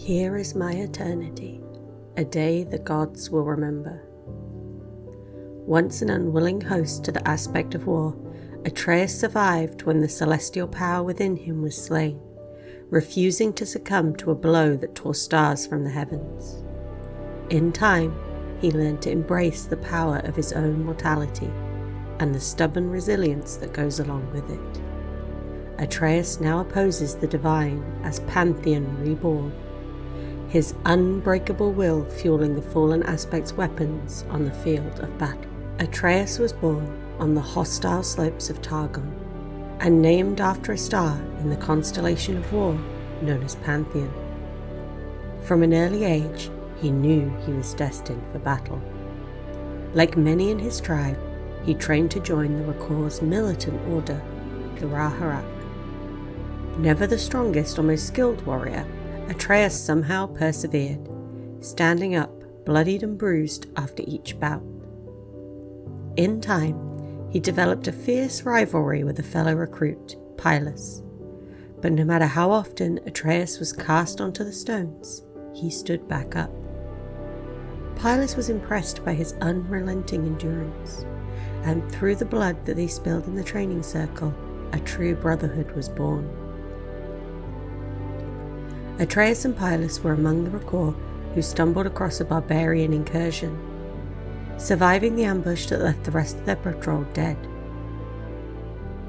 Here is my eternity, a day the gods will remember. Once an unwilling host to the aspect of war, Atreus survived when the celestial power within him was slain, refusing to succumb to a blow that tore stars from the heavens. In time, he learned to embrace the power of his own mortality and the stubborn resilience that goes along with it. Atreus now opposes the divine as Pantheon reborn, his unbreakable will fueling the fallen aspect's weapons on the field of battle. Atreus was born on the hostile slopes of Targon, and named after a star in the constellation of war known as Pantheon. From an early age, he knew he was destined for battle. Like many in his tribe, he trained to join the Rakor's militant order, the Raharak. Never the strongest or most skilled warrior, Atreus somehow persevered, standing up bloodied and bruised after each bout. In time, he developed a fierce rivalry with a fellow recruit, Pylus. But no matter how often Atreus was cast onto the stones, he stood back up. Pylus was impressed by his unrelenting endurance, and through the blood that they spilled in the training circle, a true brotherhood was born. Atreus and Pylus were among the Rakor who stumbled across a barbarian incursion, surviving the ambush that left the rest of their patrol dead.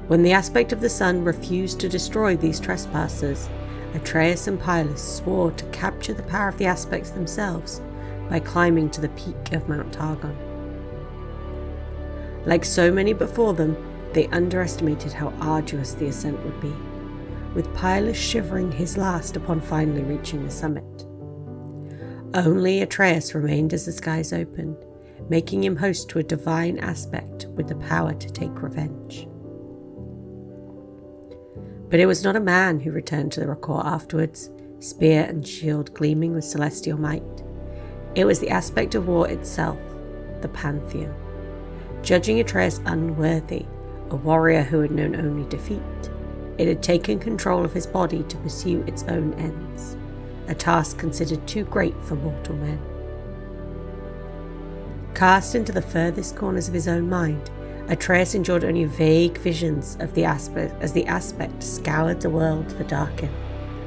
When the aspect of the sun refused to destroy these trespassers, Atreus and Pylus swore to capture the power of the aspects themselves by climbing to the peak of Mount Targon. Like so many before them, they underestimated how arduous the ascent would be, with Pylus shivering his last upon finally reaching the summit. Only Atreus remained as the skies opened, making him host to a divine aspect with the power to take revenge. But it was not a man who returned to the Rakor afterwards, spear and shield gleaming with celestial might. It was the aspect of war itself, the Pantheon. Judging Atreus unworthy, a warrior who had known only defeat, it had taken control of his body to pursue its own ends, a task considered too great for mortal men. Cast into the furthest corners of his own mind, Atreus endured only vague visions of the aspect as the aspect scoured the world for Darkin,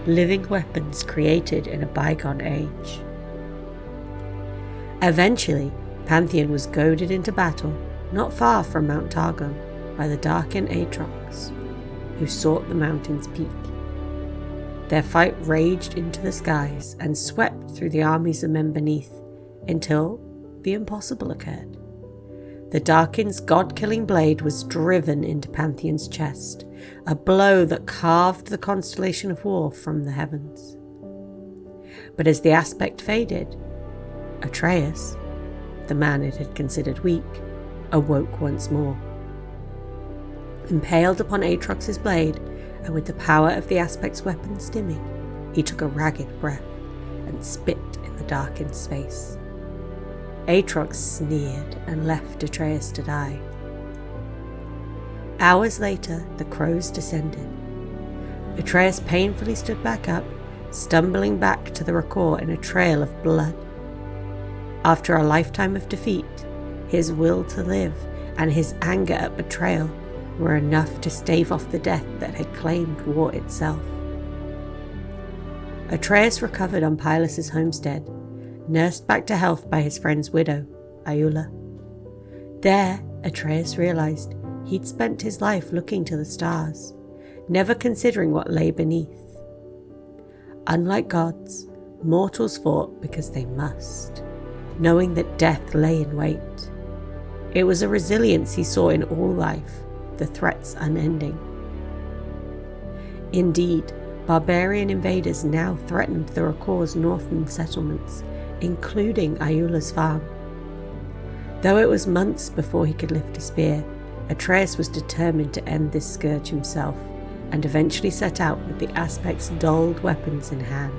living weapons created in a bygone age. Eventually, Pantheon was goaded into battle not far from Mount Targon by the Darkin Aatrox, who sought the mountain's peak. Their fight raged into the skies and swept through the armies of men beneath, until the impossible occurred. The Darkin's god-killing blade was driven into Pantheon's chest, a blow that carved the constellation of war from the heavens. But as the aspect faded, Atreus, the man it had considered weak, awoke once more. Impaled upon Aatrox's blade, and with the power of the aspect's weapons dimming, he took a ragged breath and spit in the darkened space. Aatrox sneered and left Atreus to die. Hours later, the crows descended. Atreus painfully stood back up, stumbling back to the Rakor in a trail of blood. After a lifetime of defeat, his will to live and his anger at betrayal were enough to stave off the death that had claimed war itself. Atreus recovered on Pylus' homestead, nursed back to health by his friend's widow, Iula. There, Atreus realized he'd spent his life looking to the stars, never considering what lay beneath. Unlike gods, mortals fought because they must, knowing that death lay in wait. It was a resilience he saw in all life, the threats unending. Indeed, barbarian invaders now threatened the Rakor's northern settlements, including Iula's farm. Though it was months before he could lift a spear, Atreus was determined to end this scourge himself, and eventually set out with the aspect's dulled weapons in hand.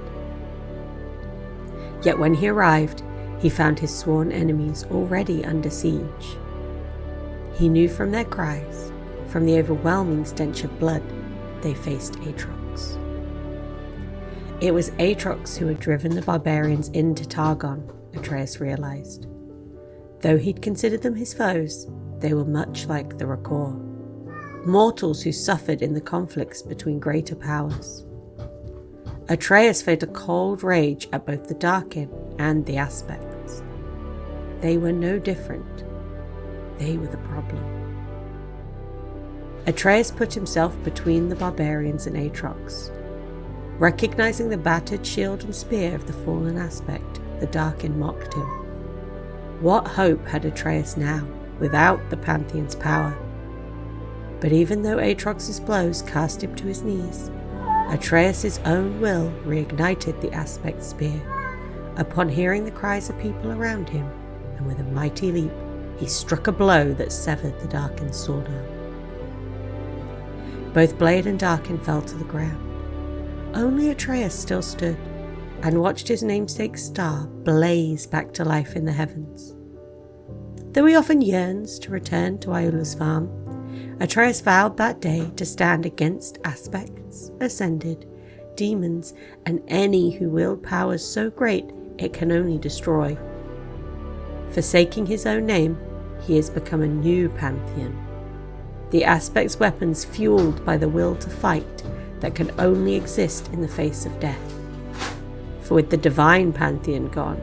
Yet when he arrived, he found his sworn enemies already under siege. He knew from their cries, from the overwhelming stench of blood, they faced Aatrox. It was Aatrox who had driven the barbarians into Targon, Atreus realised. Though he'd considered them his foes, they were much like the Rakor, mortals who suffered in the conflicts between greater powers. Atreus felt a cold rage at both the Darkin and the Aspects. They were no different. They were the problem. Atreus put himself between the barbarians and Aatrox. Recognizing the battered shield and spear of the fallen Aspect, the Darkin mocked him. What hope had Atreus now, without the Pantheon's power? But even though Aatrox's blows cast him to his knees, Atreus' own will reignited the Aspect's spear. Upon hearing the cries of people around him, and with a mighty leap, he struck a blow that severed the Darkin's sword arm. Both Blade and Darkin fell to the ground. Only Atreus still stood, and watched his namesake's star blaze back to life in the heavens. Though he often yearns to return to Iola's farm, Atreus vowed that day to stand against Aspects, Ascended, demons, and any who wield powers so great it can only destroy. Forsaking his own name, he has become a new Pantheon. The Aspect's weapons fueled by the will to fight that can only exist in the face of death. For with the divine Pantheon gone,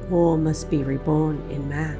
war must be reborn in man.